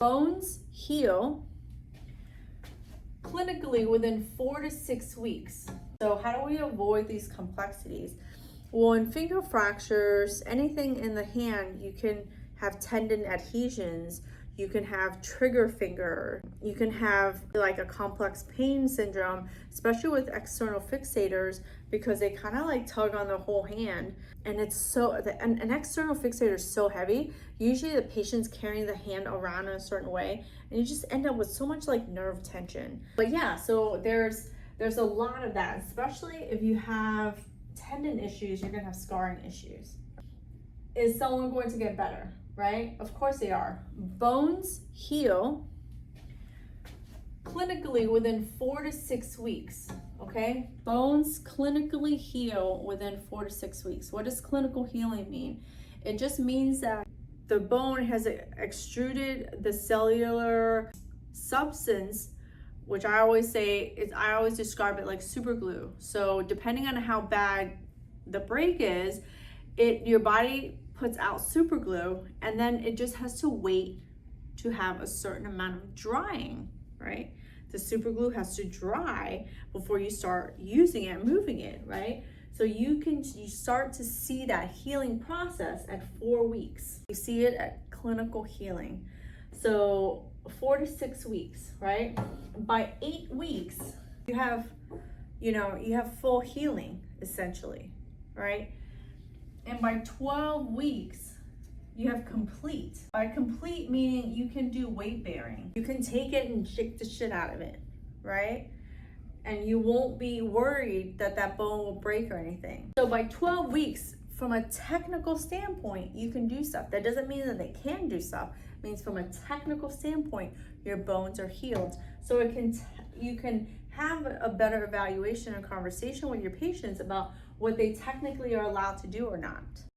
Bones heal clinically within 4 to 6 weeks. So how do we avoid these complexities? Well, in finger fractures, anything in the hand, you can have tendon adhesions, you can have trigger finger, you can have like a complex pain syndrome, especially with external fixators, because they kind of like tug on the whole hand. And it's so, an external fixator is so heavy. Usually the patient's carrying the hand around in a certain way, and you just end up with so much like nerve tension. But yeah, so there's a lot of that, especially if you have tendon issues, you're gonna have scarring issues. Is someone going to get better, right? Of course they are. Bones heal clinically within 4 to 6 weeks, okay? Bones clinically heal within 4 to 6 weeks. What does clinical healing mean? It just means that the bone has extruded the cellular substance, which I always say is, I always describe it like super glue. So depending on how bad the break is, your body puts out super glue, and then it just has to wait to have a certain amount of drying, right? The super glue has to dry before you start using it, moving it, right? So you start to see that healing process at 4 weeks. You see it at clinical healing. So 4 to 6 weeks, right? By 8 weeks, you have full healing essentially, right? And by 12 weeks, you have complete. By complete meaning you can do weight bearing. You can take it and shake the shit out of it, right? And you won't be worried that that bone will break or anything. So by 12 weeks, from a technical standpoint, you can do stuff. That doesn't mean that they can do stuff. It means from a technical standpoint, your bones are healed. So you can have a better evaluation and conversation with your patients about what they technically are allowed to do or not.